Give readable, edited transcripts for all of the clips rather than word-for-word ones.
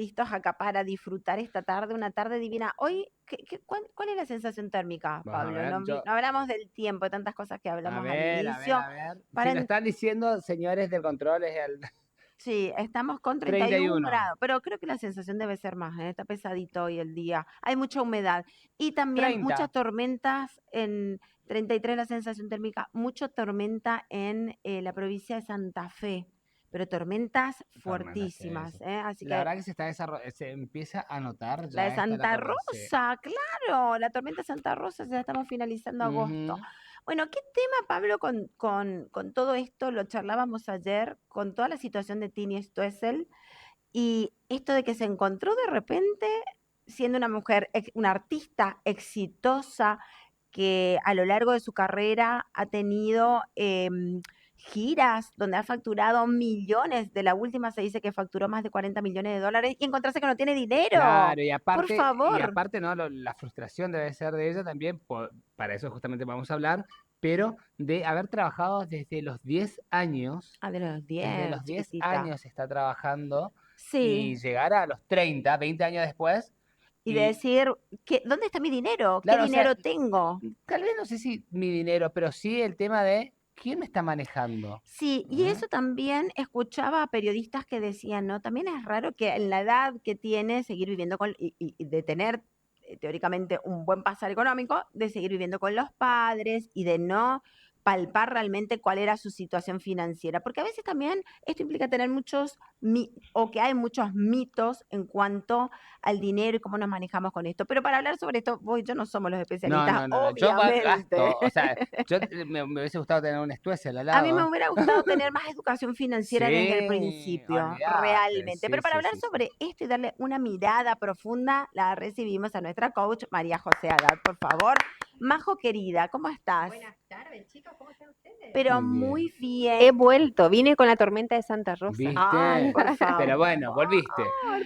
listos acá para disfrutar esta tarde, una tarde divina. Hoy, ¿cuál es la sensación térmica, Vamos a Pablo? ver, No, no hablamos del tiempo, de tantas cosas que a hablamos al ver, a ver, inicio. a ver. Sí, Para lo en- están diciendo, señores del control, es el sí, estamos con 31 31. grados, pero creo que la sensación debe ser más, ¿eh? Está pesadito hoy el día. Hay mucha humedad y también 30. muchas tormentas en 33 la sensación térmica, mucha tormenta en la provincia de Santa Fe, pero tormentas Tormenta, sí, fuertísimas, sí. ¿eh? Así La que verdad que se empieza a notar la de ya esta la Santa tormenta. Sí. Rosa, claro, la tormenta de Santa Rosa, ya estamos finalizando agosto. Ujú. Bueno, ¿qué tema, Pablo, con todo esto? Lo charlábamos ayer, con toda la situación de Tini Stoessel y esto de que se encontró de repente siendo una mujer, una artista exitosa que a lo largo de su carrera ha tenido giras donde ha facturado millones. De la última se dice que facturó más de 40 millones de dólares y encontrarse que no tiene dinero. Claro, Por y favor. aparte, ¿no? La frustración debe ser de ella también, para eso justamente vamos a hablar, pero de haber trabajado desde los 10 años, Ah, de los desde 10, los 10 chiquitita. años está trabajando Sí, y llegar a los 30, 20 años después, y de y decir, ¿dónde está mi dinero? ¿Qué claro, o sea, dinero tengo? tal vez no sé si mi dinero, pero sí el tema de quién me está manejando. Sí, y ¿Eh? eso también escuchaba a periodistas que decían, ¿no? También es raro que en la edad que tiene, seguir viviendo con, y de tener teóricamente un buen pasar económico, de seguir viviendo con los padres y de no palpar realmente cuál era su situación financiera, porque a veces también esto implica tener o que hay muchos mitos en cuanto al dinero y cómo nos manejamos con esto. Pero para hablar sobre esto, vos y yo no somos los No, especialistas, no, no, no, yo obviamente. gasto, o sea, me hubiese gustado tener un Stoessel al A mí me lado. hubiera gustado tener más educación financiera desde el Sí, principio, olvídate, realmente. sí, Pero para sí, hablar sí, sí. sobre esto y darle una mirada profunda, la recibimos a nuestra coach, María José Haddad, por favor. Majo querida, ¿cómo estás? Buenas tardes, chicos, ¿cómo están ustedes? Pero Muy bien. muy bien. He vuelto, vine con la tormenta de Santa Rosa. Ay, ¿Viste? por Pero favor, bueno, volviste.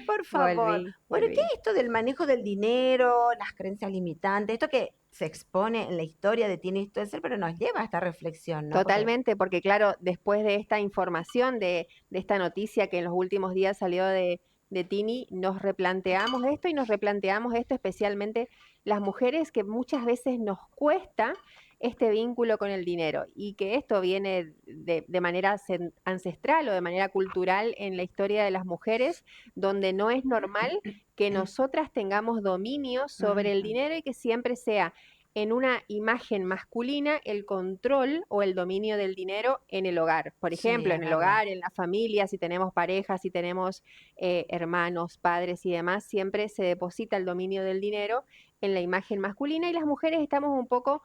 por favor. Volví, Bueno, ¿qué volví. es esto del manejo del dinero, las creencias limitantes? Esto que se expone en la historia de Tini Stoessel, pero nos lleva a esta reflexión, ¿no? Porque Totalmente, porque claro, después de esta información, de esta noticia que en los últimos días salió de Tini, nos replanteamos esto y nos replanteamos esto especialmente las mujeres que muchas veces nos cuesta este vínculo con el dinero y que esto viene de manera ancestral o de manera cultural en la historia de las mujeres, donde no es normal que nosotras tengamos dominio sobre el ujú, dinero y que siempre sea en una imagen masculina el control o el dominio del dinero en el hogar. Por sí, ejemplo, es en el verdad. hogar, en la familia, si tenemos parejas, si tenemos hermanos, padres y demás, siempre se deposita el dominio del dinero en la imagen masculina y las mujeres estamos un poco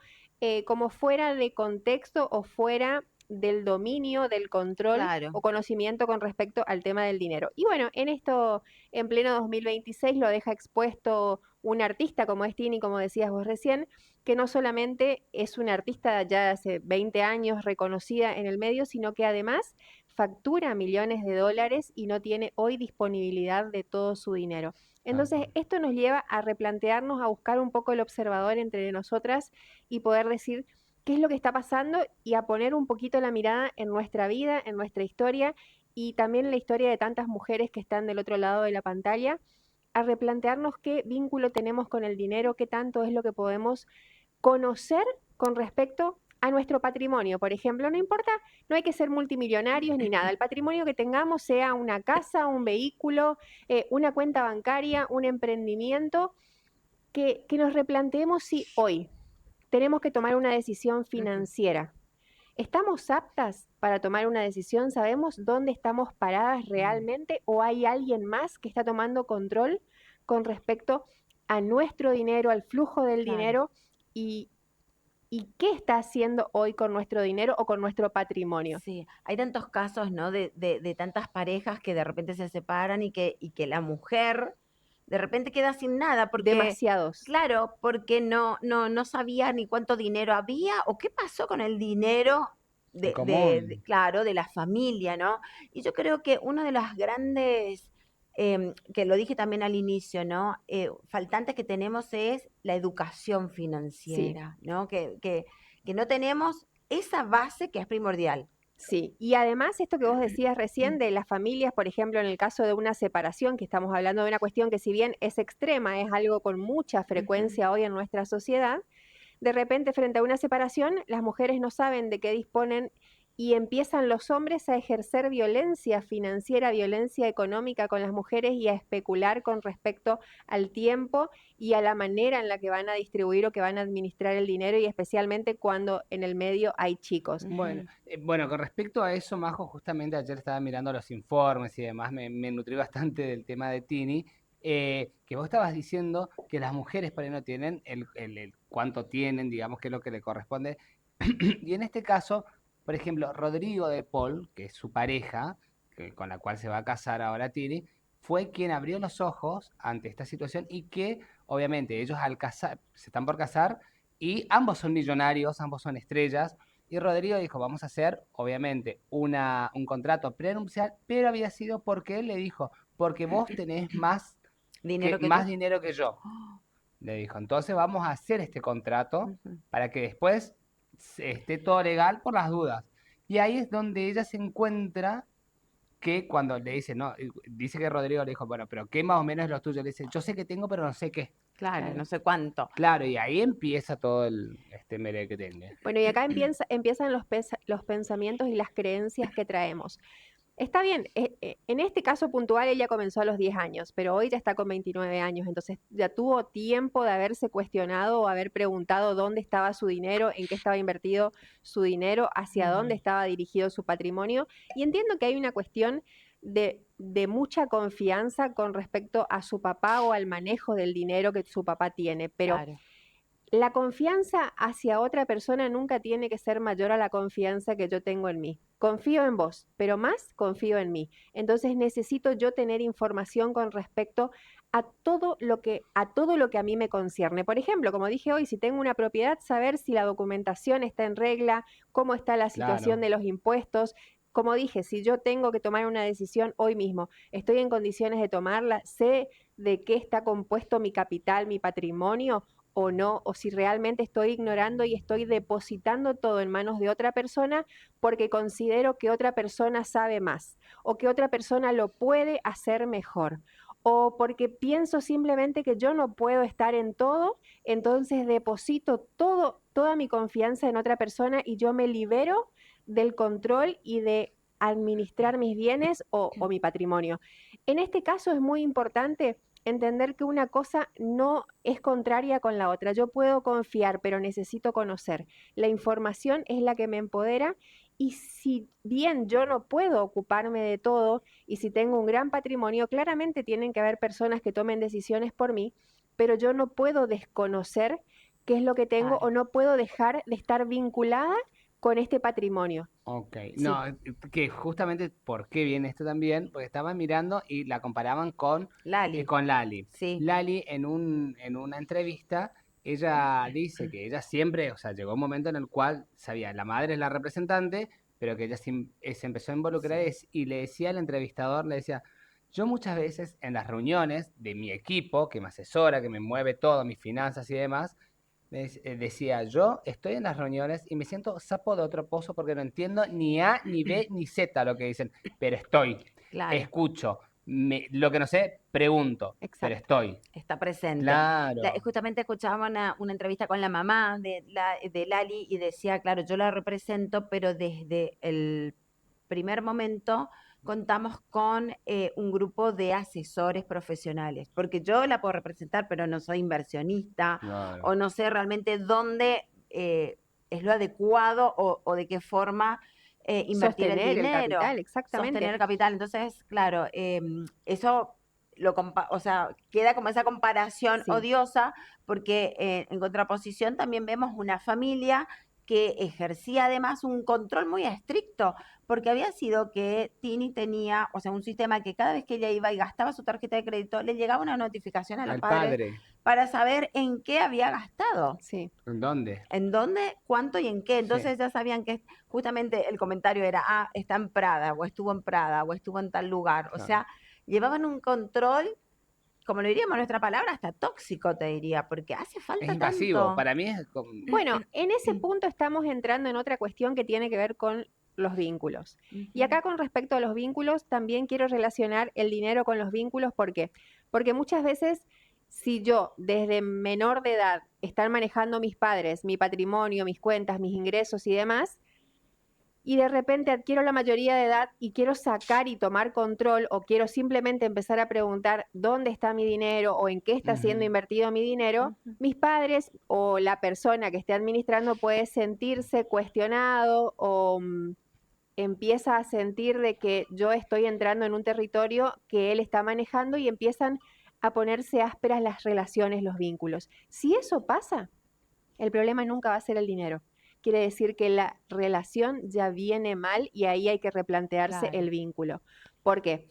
como fuera de contexto o fuera del dominio, del control Claro. o conocimiento con respecto al tema del dinero. Y bueno, en esto, en pleno 2026, lo deja expuesto un artista como es Tini, como decías vos recién, que no solamente es una artista ya hace 20 años reconocida en el medio, sino que además factura millones de dólares y no tiene hoy disponibilidad de todo su dinero. Tal Entonces, cual. esto nos lleva a replantearnos, a buscar un poco el observador entre nosotras y poder decir qué es lo que está pasando y a poner un poquito la mirada en nuestra vida, en nuestra historia y también en la historia de tantas mujeres que están del otro lado de la pantalla, a replantearnos qué vínculo tenemos con el dinero, qué tanto es lo que podemos conocer con respecto a nuestro patrimonio. Por ejemplo, no importa, no hay que ser multimillonarios ni nada. El patrimonio que tengamos sea una casa, un vehículo, una cuenta bancaria, un emprendimiento, que nos replanteemos si hoy tenemos que tomar una decisión Ujú. financiera. ¿Estamos aptas para tomar una decisión? ¿Sabemos dónde estamos paradas Mm, realmente o hay alguien más que está tomando control con respecto a nuestro dinero, al flujo del claro. dinero y, y qué está haciendo hoy con nuestro dinero o con nuestro patrimonio? Sí, hay tantos casos, ¿no? De tantas parejas que de repente se separan y que la mujer de repente queda sin nada porque, Demasiados. claro, porque no sabía ni cuánto dinero había o qué pasó con el dinero En común. claro, de la familia, ¿no? Y yo creo que uno de los grandes, que lo dije también al inicio, ¿no? Faltantes que tenemos es la educación Sí, financiera, ¿no? Que no tenemos esa base que es primordial. Sí, y además esto que vos decías recién de las familias, por ejemplo, en el caso de una separación, que estamos hablando de una cuestión que si bien es extrema, es algo con mucha frecuencia hoy en nuestra sociedad, de repente frente a una separación, las mujeres no saben de qué disponen y empiezan los hombres a ejercer violencia financiera, violencia económica con las mujeres y a especular con respecto al tiempo y a la manera en la que van a distribuir o que van a administrar el dinero y especialmente cuando en el medio hay chicos. Bueno, bueno, con respecto a eso, Majo, justamente ayer estaba mirando los informes y demás, me nutrí bastante del tema de Tini, que vos estabas diciendo que las mujeres por ahí no tienen el cuánto tienen, digamos, que es lo que le corresponde. Y en este caso, por ejemplo, Rodrigo de Paul, que es su pareja, con la cual se va a casar ahora Tini, fue quien abrió los ojos ante esta situación y que, obviamente, ellos al casar, se están por casar y ambos son millonarios, ambos son estrellas. Y Rodrigo dijo, vamos a hacer, obviamente, un contrato prenupcial, pero había sido porque él le dijo, porque vos tenés Dinero que más tú. dinero que yo. Le dijo, entonces vamos a hacer este contrato para que después esté todo legal por las dudas. Y ahí es donde ella se encuentra que cuando le dice, no, dice que Rodrigo le dijo, bueno, pero ¿qué más o menos es lo tuyo? Le dice, yo sé que tengo, pero no sé qué. Claro, Claro. no sé cuánto. Claro, y ahí empieza todo este merequetengue. Bueno, y acá empiezan los pensamientos y las creencias que traemos. Está bien, en este caso puntual ella comenzó a los 10 años, pero hoy ya está con 29 años, entonces ya tuvo tiempo de haberse cuestionado o haber preguntado dónde estaba su dinero, en qué estaba invertido su dinero, hacia dónde estaba dirigido su patrimonio. Y entiendo que hay una cuestión de mucha confianza con respecto a su papá o al manejo del dinero que su papá tiene, pero Claro. la confianza hacia otra persona nunca tiene que ser mayor a la confianza que yo tengo en mí. Confío en vos, pero más confío en mí. Entonces necesito yo tener información con respecto a todo lo que a mí me concierne. Por ejemplo, como dije hoy, si tengo una propiedad, saber si la documentación está en regla, cómo está la situación Claro. de los impuestos. Como dije, si yo tengo que tomar una decisión hoy mismo, estoy en condiciones de tomarla, sé de qué está compuesto mi capital, mi patrimonio, o no, o si realmente estoy ignorando y estoy depositando todo en manos de otra persona porque considero que otra persona sabe más o que otra persona lo puede hacer mejor o porque pienso simplemente que yo no puedo estar en todo, entonces deposito toda mi confianza en otra persona y yo me libero del control y de administrar mis bienes o mi patrimonio. En este caso es muy importante entender que una cosa no es contraria con la otra. Yo puedo confiar, pero necesito conocer. La información es la que me empodera y si bien yo no puedo ocuparme de todo y si tengo un gran patrimonio, claramente tienen que haber personas que tomen decisiones por mí, pero yo no puedo desconocer qué es lo que tengo Claro. o no puedo dejar de estar vinculada con este patrimonio. Ok, Sí. no, que justamente por qué viene esto también, porque estaba mirando y la comparaban Lali. con Lali. Sí. Lali en una entrevista, ella dice que ella siempre, o sea, llegó un momento en el cual sabía, la madre es la representante, pero que ella se empezó a involucrar y le decía al entrevistador, le decía, yo muchas veces en las reuniones de mi equipo, que me asesora, que me mueve todo, mis finanzas y demás, decía, yo estoy en las reuniones y me siento sapo de otro pozo porque no entiendo ni A, ni B, ni Z lo que dicen, pero estoy, Claro. escucho, lo que no sé, pregunto, pero Exacto. estoy. Está presente. Claro, Justamente escuchábamos una entrevista con la mamá de Lali y decía, claro, yo la represento, pero desde el primer momento contamos con un grupo de asesores profesionales, porque yo la puedo representar, pero no soy inversionista claro. o no sé realmente dónde es lo adecuado o de qué forma invertir el Sostener el dinero, capital, exactamente. sostener el capital. Entonces, claro, eso o sea, queda como esa comparación Sí. odiosa, porque en contraposición también vemos una familia que ejercía además un control muy estricto, porque había sido que Tini tenía, o sea, un sistema que cada vez que ella iba y gastaba su tarjeta de crédito, le llegaba una notificación a los Al padres padre, para saber en qué había gastado. Sí. ¿en dónde? ¿En dónde, cuánto y en qué? Sí. Entonces ya sabían que justamente el comentario era, ah, está en Prada, o estuvo en Prada, o estuvo en tal lugar. O Claro. sea, llevaban un control, como lo diríamos nuestra palabra, hasta tóxico, te diría, porque hace Es falta invasivo, tanto. para mí es Bueno, en ese punto estamos entrando en otra cuestión que tiene que ver con los vínculos. Y Ujú. acá con respecto a los vínculos, también quiero relacionar el dinero con los vínculos. ¿Por qué? Porque muchas veces, si yo desde menor de edad están manejando mis padres, mi patrimonio, mis cuentas, mis ingresos y demás, y de repente adquiero la mayoría de edad y quiero sacar y tomar control o quiero simplemente empezar a preguntar dónde está mi dinero o en qué está siendo Ujú. invertido mi dinero, Ujú. mis padres o la persona que esté administrando puede sentirse cuestionado o empieza a sentir de que yo estoy entrando en un territorio que él está manejando y empiezan a ponerse ásperas las relaciones, los vínculos. Si eso pasa, el problema nunca va a ser el dinero. Quiere decir que la relación ya viene mal y ahí hay que replantearse Claro. el vínculo. ¿Por qué?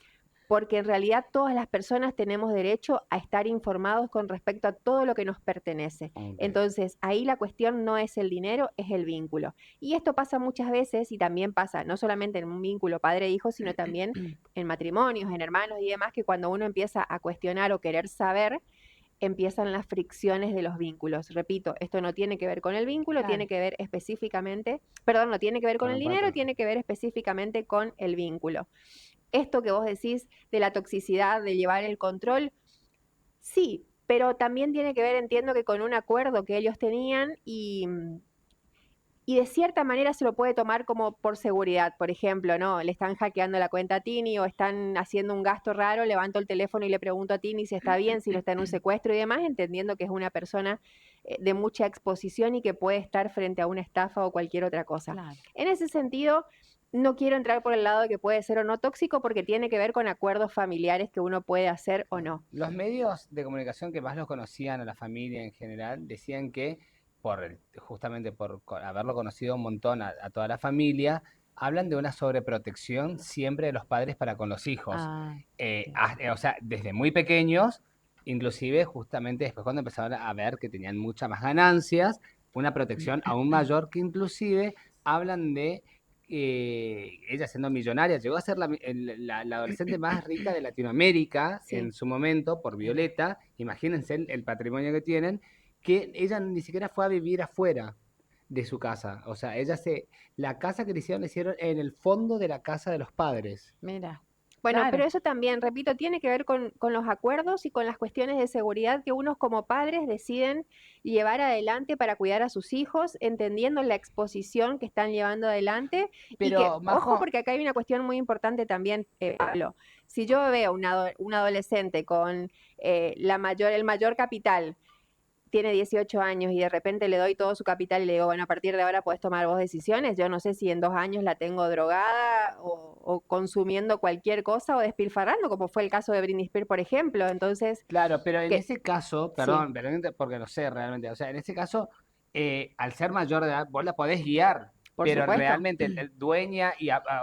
Porque en realidad todas las personas tenemos derecho a estar informados con respecto a todo lo que nos pertenece. Ok. Entonces, ahí la cuestión no es el dinero, es el vínculo. Y esto pasa muchas veces y también pasa no solamente en un vínculo padre-hijo, sino también en matrimonios, en hermanos y demás, que cuando uno empieza a cuestionar o querer saber, empiezan las fricciones de los vínculos. Repito, esto no tiene que ver con el vínculo, Claro. tiene que ver específicamente, perdón, no tiene que ver con Con el el dinero, patrón. tiene que ver específicamente con el vínculo. Esto que vos decís de la toxicidad, de llevar el control, sí, pero también tiene que ver, entiendo que con un acuerdo que ellos tenían y de cierta manera se lo puede tomar como por seguridad. Por ejemplo, ¿no? Le están hackeando la cuenta a Tini o están haciendo un gasto raro, levanto el teléfono y le pregunto a Tini si está bien, si no está en un secuestro y demás, entendiendo que es una persona de mucha exposición y que puede estar frente a una estafa o cualquier otra cosa. Claro. En ese sentido, no quiero entrar por el lado de que puede ser o no tóxico porque tiene que ver con acuerdos familiares que uno puede hacer o no. Los medios de comunicación que más los conocían a la familia en general decían que justamente por haberlo conocido un montón a toda la familia, hablan de una sobreprotección siempre de los padres para con los hijos. Ah, sí. O sea, desde muy pequeños, inclusive justamente después cuando empezaron a ver que tenían muchas más ganancias, una protección aún mayor que inclusive hablan de ella siendo millonaria, llegó a ser la adolescente más rica de Latinoamérica en Sí. su momento por Mira. Violeta. Imagínense el patrimonio que tienen, que ella ni siquiera fue a vivir afuera de su casa. O sea, la casa que le hicieron en el fondo de la casa de los padres. Mira. Bueno, pero Claro. eso también, repito, tiene que ver con los acuerdos y con las cuestiones de seguridad que unos como padres deciden llevar adelante para cuidar a sus hijos, entendiendo la exposición que están llevando adelante y que, Pero, ojo, Majo, porque acá hay una cuestión muy importante también, Pablo. Si yo veo un adolescente con el mayor capital, tiene 18 años y de repente le doy todo su capital y le digo, bueno, a partir de ahora puedes tomar vos decisiones. Yo no sé si en 2 años la tengo drogada o consumiendo cualquier cosa o despilfarrando, como fue el caso de Britney Spears, por ejemplo. Entonces, claro, pero en que ese caso, sí, perdón, porque no sé realmente, o sea, en ese caso, al ser mayor de edad, vos la podés guiar, por pero supuesto, realmente el dueña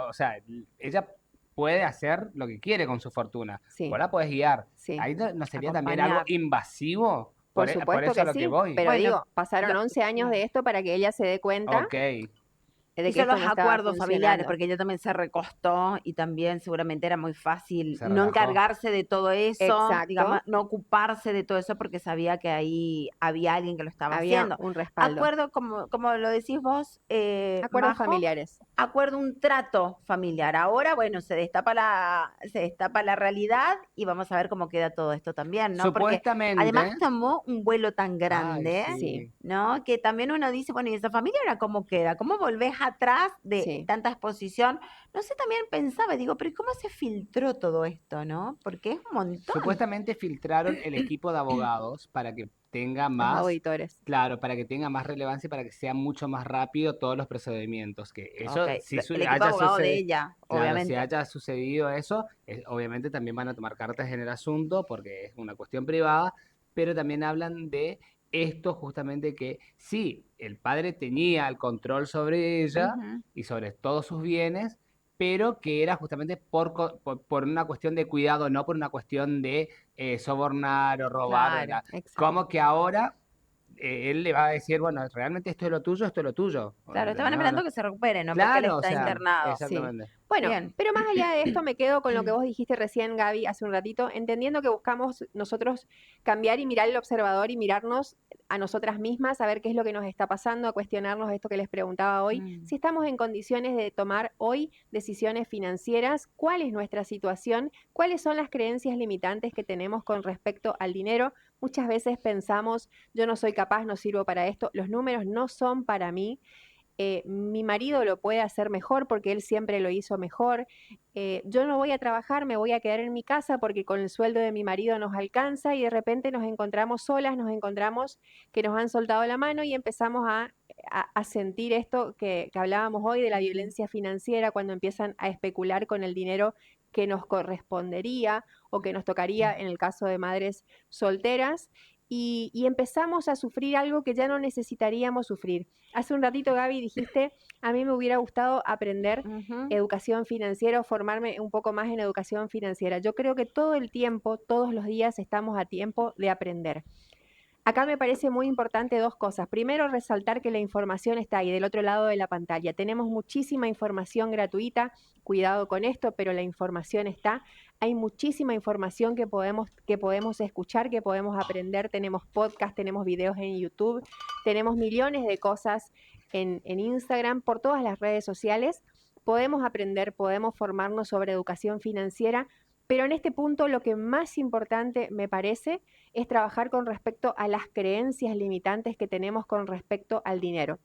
o sea, ella puede hacer lo que quiere con su fortuna, vos sí, la podés guiar. sí, Ahí no sería también algo Acompañar. invasivo, por por supuesto eso a que lo que sí, voy. pero Bueno, digo, pasaron 11 años claro. de esto para que ella se dé cuenta Ok, de que Hizo esto los no estaba acuerdos familiares, funcionando. porque ella también se recostó y también seguramente era muy fácil se no relajó. encargarse de todo eso, digamos, Exacto, no ocuparse de todo eso porque sabía que ahí había alguien que lo estaba había haciendo. un respaldo. Acuerdo, como lo decís vos, Acuerdos Majo, familiares. acuerdo, un trato familiar. Ahora, bueno, se destapa la realidad y vamos a ver cómo queda todo esto también, ¿no? Porque además Supuestamente, tomó un vuelo tan ay, grande, Sí, sí. ¿no? Que también uno dice, bueno, ¿y esa familia ahora cómo queda? ¿Cómo volvés atrás de sí. tanta exposición? No sé, también pensaba, digo, pero ¿y cómo se filtró todo esto, no? Porque es un montón. Supuestamente filtraron el equipo de abogados para que tenga Los más, auditores. claro, para que tenga más relevancia y para que sea mucho más rápido todos los procedimientos. Que Ok, eso, si el equipo de haya abogado de sucedido, ella, claro, si obviamente. haya sucedido eso, obviamente también van a tomar cartas en el asunto porque es una cuestión privada, pero también hablan de esto justamente que sí, el padre tenía el control sobre ella Ujú. y sobre todos sus bienes, pero que era justamente por una cuestión de cuidado, no por una cuestión de sobornar o robar. Claro, Como Exacto. que ahora él le va a decir, bueno, realmente esto es lo tuyo, esto es lo tuyo. claro, estaban No, esperando no. que se recupere, ¿no? Porque él Claro, o está sea, Sí, internado. sí. exactamente. Bueno, Bien. pero más allá de esto me quedo con lo que vos dijiste recién, Gaby, hace un ratito, entendiendo que buscamos nosotros cambiar y mirar el observador y mirarnos a nosotras mismas, a ver qué es lo que nos está pasando, a cuestionarnos esto que les preguntaba hoy, si estamos en condiciones de tomar hoy decisiones financieras, cuál es nuestra situación, cuáles son las creencias limitantes que tenemos con respecto al dinero. Muchas veces pensamos, yo no soy capaz, no sirvo para esto, los números no son para mí. Mi marido lo puede hacer mejor porque él siempre lo hizo mejor. Yo no voy a trabajar, me voy a quedar en mi casa porque con el sueldo de mi marido nos alcanza y de repente nos encontramos solas, nos encontramos que nos han soltado la mano y empezamos a sentir esto que hablábamos hoy de la violencia financiera cuando empiezan a especular con el dinero que nos correspondería o que nos tocaría en el caso de madres solteras. Y empezamos a sufrir algo que ya no necesitaríamos sufrir. Hace un ratito, Gaby, dijiste, a mí me hubiera gustado aprender educación financiera o formarme un poco más en educación financiera. Yo creo que todo el tiempo, todos los días estamos a tiempo de aprender. Acá me parece muy importante dos cosas. Primero, resaltar que la información está ahí del otro lado de la pantalla. Tenemos muchísima información gratuita, cuidado con esto, pero la información está. Hay muchísima información que podemos escuchar, que podemos aprender. Tenemos podcast, tenemos videos en YouTube, tenemos millones de cosas en Instagram, por todas las redes sociales. Podemos aprender, podemos formarnos sobre educación financiera, pero en este punto lo que más importante me parece es trabajar con respecto a las creencias limitantes que tenemos con respecto al dinero.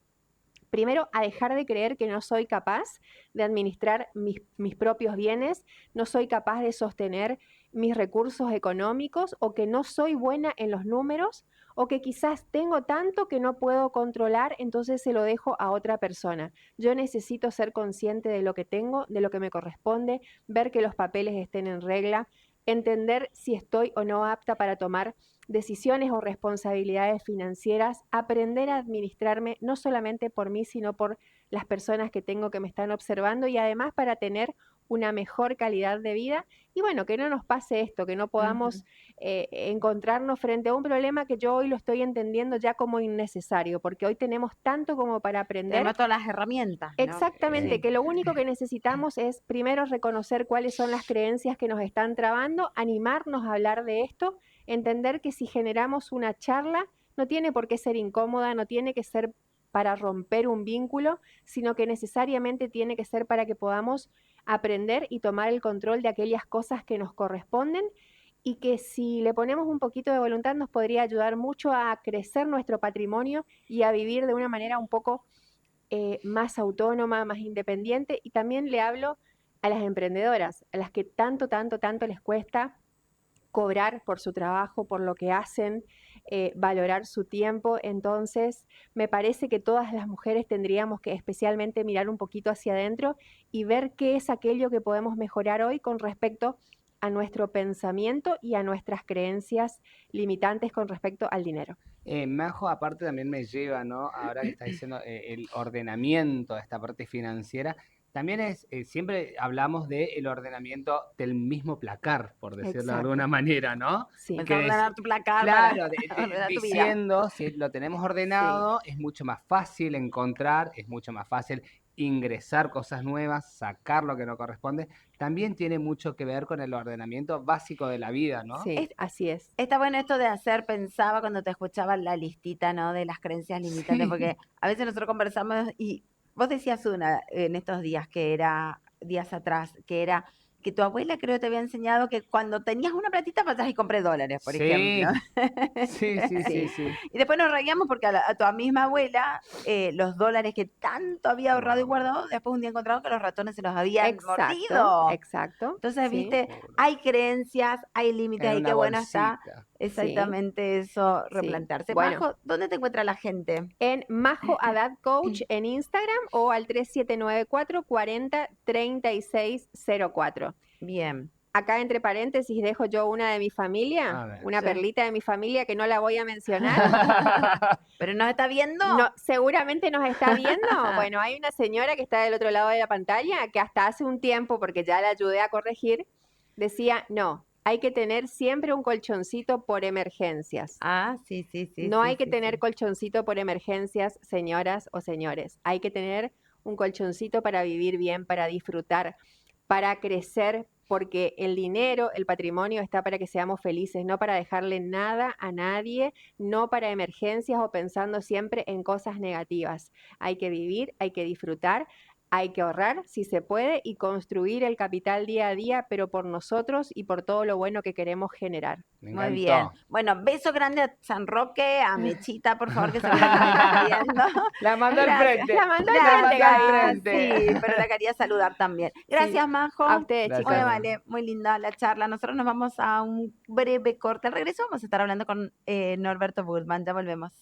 Primero, a dejar de creer que no soy capaz de administrar mis propios bienes, no soy capaz de sostener mis recursos económicos o que no soy buena en los números o que quizás tengo tanto que no puedo controlar, entonces se lo dejo a otra persona. Yo necesito ser consciente de lo que tengo, de lo que me corresponde, ver que los papeles estén en regla, entender si estoy o no apta para tomar decisiones o responsabilidades financieras, aprender a administrarme no solamente por mí, sino por las personas que tengo que me están observando y además para tener una mejor calidad de vida y bueno, que no nos pase esto, que no podamos encontrarnos frente a un problema que yo hoy lo estoy entendiendo ya como innecesario, porque hoy tenemos tanto como para aprender. Tenemos todas las herramientas, ¿no? Exactamente, que lo único que necesitamos es primero reconocer cuáles son las creencias que nos están trabando, animarnos a hablar de esto, entender que si generamos una charla, no tiene por qué ser incómoda, no tiene que ser para romper un vínculo, sino que necesariamente tiene que ser para que podamos aprender y tomar el control de aquellas cosas que nos corresponden y que si le ponemos un poquito de voluntad nos podría ayudar mucho a crecer nuestro patrimonio y a vivir de una manera un poco más autónoma, más independiente. Y también le hablo a las emprendedoras, a las que tanto les cuesta cobrar por su trabajo, por lo que hacen, valorar su tiempo. Entonces, me parece que todas las mujeres tendríamos que especialmente mirar un poquito hacia adentro y ver qué es aquello que podemos mejorar hoy con respecto a nuestro pensamiento y a nuestras creencias limitantes con respecto al dinero. Majo, aparte también me lleva, ¿no? Ahora que estás diciendo el ordenamiento de esta parte financiera, también es, siempre hablamos del ordenamiento del mismo placar, por decirlo de alguna manera, ¿no? Sí. Empezar a ordenar tu placar Claro, para ordenar tu vida. diciendo, si lo tenemos ordenado, es mucho más fácil encontrar, es mucho más fácil ingresar cosas nuevas, sacar lo que no corresponde. También tiene mucho que ver con el ordenamiento básico de la vida, ¿no? Sí, así es. Está bueno esto de hacer, pensaba cuando te escuchaba la listita, ¿no? De las creencias limitantes, Sí. porque a veces nosotros conversamos y vos decías una en estos días, que era, días atrás, que era que tu abuela creo te había enseñado que cuando tenías una platita pasás y compré dólares, por Sí, ejemplo. sí. Y después nos reíamos porque a tu misma abuela, los dólares que tanto había ahorrado y guardado, después un día encontraron que los ratones se los habían mordido. Exacto. Entonces, sí. viste, hay creencias, hay límites, En y una qué bueno está bolsita. exactamente eso, Sí. replantearse. Bueno. Majo, ¿dónde te encuentra la gente? En Majo Haddad Coach en Instagram o al 3794 40 3604. Bien. Acá entre paréntesis dejo yo una de mi familia, A ver. una Sí. perlita de mi familia que no la voy a mencionar. ¿Pero nos está viendo? No, seguramente nos está viendo. Bueno, hay una señora que está del otro lado de la pantalla que hasta hace un tiempo, porque ya la ayudé a corregir, decía, no, hay que tener siempre un colchoncito por emergencias. Ah, sí. No hay que tener colchoncito por emergencias, señoras o señores. Hay que tener un colchoncito para vivir bien, para disfrutar, para crecer, porque el dinero, el patrimonio está para que seamos felices, no para dejarle nada a nadie, no para emergencias o pensando siempre en cosas negativas. Hay que vivir, hay que disfrutar, hay que ahorrar si se puede y construir el capital día a día, pero por nosotros y por todo lo bueno que queremos generar. Me Muy bien. encantó. Bueno, beso grande a San Roque, a Mechita, por favor, que seguro nos está viendo. La mandó al Gracias. frente. La mandó al La frente, mandó al Gaby. frente. Sí, pero la quería saludar también. Gracias, Majo. A ustedes, Gracias. chicos. Oye, vale, muy linda la charla. Nosotros nos vamos a un breve corte. Al regreso vamos a estar hablando con Norberto Bullman. Ya volvemos.